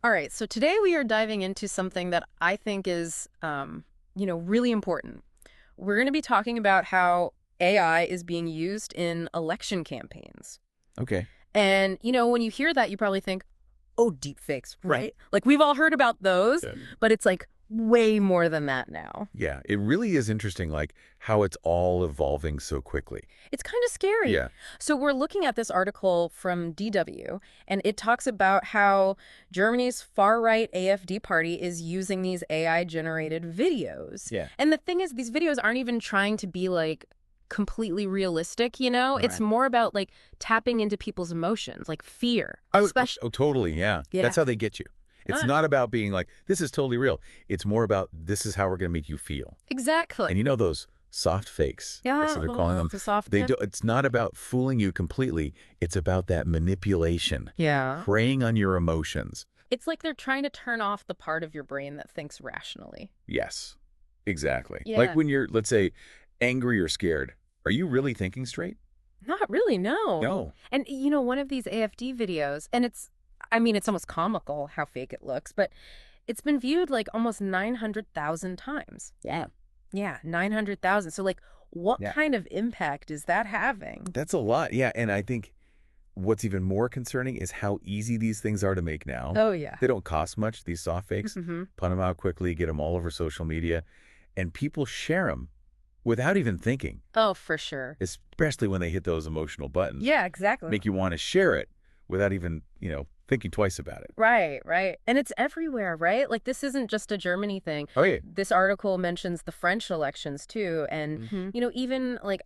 All right, so today we are diving into something that I think is, really important. We're going to be talking about how AI is being used in election campaigns. Okay. And, when you hear that, you probably think, oh, deep fakes, right? Like we've all heard about those, Yeah. but it's like way more than that now. Yeah, it really is interesting, like, how it's all evolving so quickly. It's kind of scary. Yeah. So we're looking at this article from DW, and it talks about how Germany's far-right AfD party is using these AI-generated videos. Yeah. And the thing is, these videos aren't even trying to be like completely realistic, you know? It's Right. more about like tapping into people's emotions, like fear. Oh, totally, yeah. Yeah. That's how they get you. It's Ah, not about being like, this is totally real. It's more about, this is how we're going to make you feel. exactly. And you know those soft fakes, that's Yeah, what they're calling them. the soft. They do. It's not about fooling you completely. It's about that manipulation, Yeah. preying on your emotions. It's like they're trying to turn off the part of your brain that thinks rationally. Yes, exactly. Like Yeah. when you're, let's say, angry or scared, are you really thinking straight? Not really, no. No. And one of these AFD videos, and it's almost comical how fake it looks, but it's been viewed like almost 900,000 times. Yeah. Yeah, 900,000. So like what Yeah. kind of impact is that having? That's a lot. Yeah. And I think what's even more concerning is how easy these things are to make now. Oh yeah. They don't cost much, these soft fakes. Mm-hmm. Put them out quickly, get them all over social media, and people share them without even thinking, Oh, for sure. especially when they hit those emotional buttons. Yeah, exactly. Make you want to share it without even, thinking twice about it. Right, right. And it's everywhere, right? Like this isn't just a Germany thing. Oh, yeah. This article mentions the French elections too. And, Mhm. even like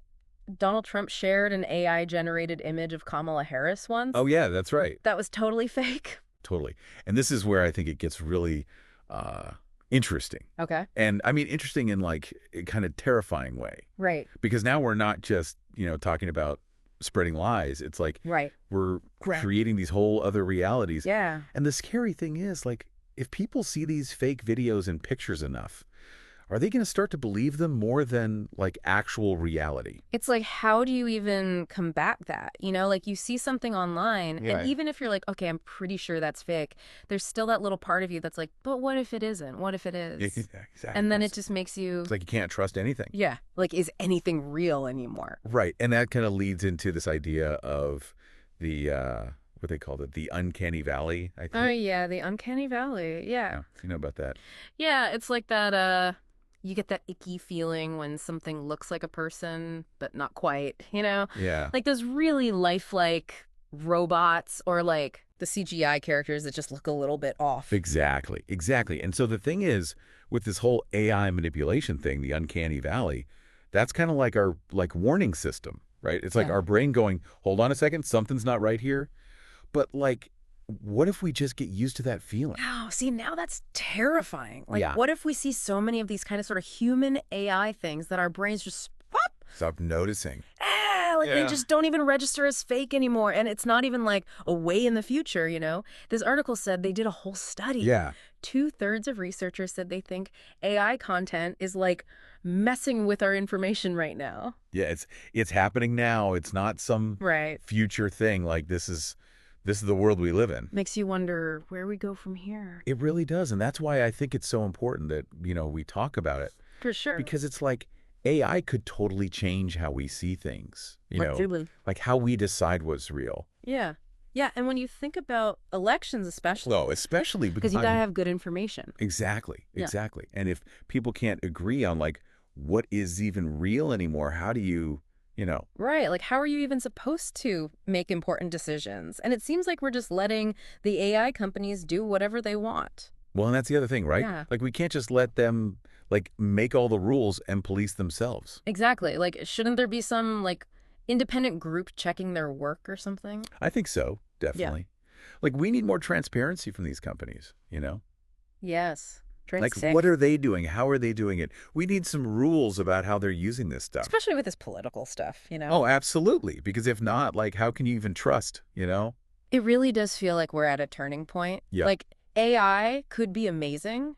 Donald Trump shared an AI generated image of Kamala Harris once. Oh, yeah, that's right. That was totally fake. Totally. And this is where I think it gets really interesting. Okay. And I mean, interesting in like a kind of terrifying way. Right. Because now we're not just, talking about spreading lies. It's like Right. we're Right. creating these whole other realities. Yeah. And the scary thing is, like, if people see these fake videos and pictures enough, are they going to start to believe them more than like actual reality? It's like, how do you even combat that? Like you see something online, Yeah. and even if you're like, okay, I'm pretty sure that's fake, there's still that little part of you that's like, but what if it isn't? What if it is? Exactly. And then it just makes you, It's like you can't trust anything. yeah, like, is anything real anymore? Right. And that kind of leads into this idea of the, what they called it, the uncanny valley, I think. Oh, yeah, the uncanny valley. Yeah. Yeah. You know about that? Yeah, it's like that, you get that icky feeling when something looks like a person, but not quite, Yeah. Like those really lifelike robots or like the CGI characters that just look a little bit off. Exactly. Exactly. And so the thing is, with this whole AI manipulation thing, the uncanny valley, that's kind of like our like warning system, right? It's like Yeah. our brain going, hold on a second, something's not right here. But like, what if we just get used to that feeling? Wow, see, now that's terrifying. Like, Yeah. what if we see so many of these kind of sort of human AI things that our brains just pop? Stop noticing. Like they Yeah. just don't even register as fake anymore. And it's not even like a way in the future. This article said they did a whole study. Yeah. 2/3 of researchers said they think AI content is like messing with our information right now. Yeah. It's happening now. It's not some Right. future thing. Like this is the world we live in. Makes you wonder where we go from here. It really does. And that's why I think it's so important that, we talk about it. For sure. Because it's like AI could totally change how we see things, Absolutely. like how we decide what's real. Yeah. Yeah. And when you think about elections, especially, No, especially because you gotta have good information. Exactly, Yeah. exactly. And if people can't agree on like what is even real anymore, how do you, Right. Like, how are you even supposed to make important decisions? And it seems like we're just letting the AI companies do whatever they want. well, and that's the other thing, right? Yeah. Like we can't just let them like make all the rules and police themselves. Exactly. Like, shouldn't there be some, like, independent group checking their work or something? I think so, definitely. Like we need more transparency from these companies. Yes. Like what are they doing? How are they doing it? We need some rules about how they're using this stuff. Especially with this political stuff. Oh, absolutely. Because if not, like how can you even trust? It really does feel like we're at a turning point. Yeah. Like, AI could be amazing,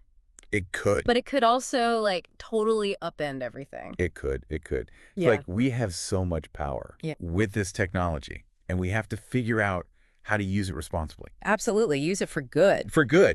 It could. but it could also, like, totally upend everything. It could. It could. It's Yeah. like we have so much power Yeah. with this technology, and we have to figure out how to use it responsibly. Absolutely. Use it for good. For good.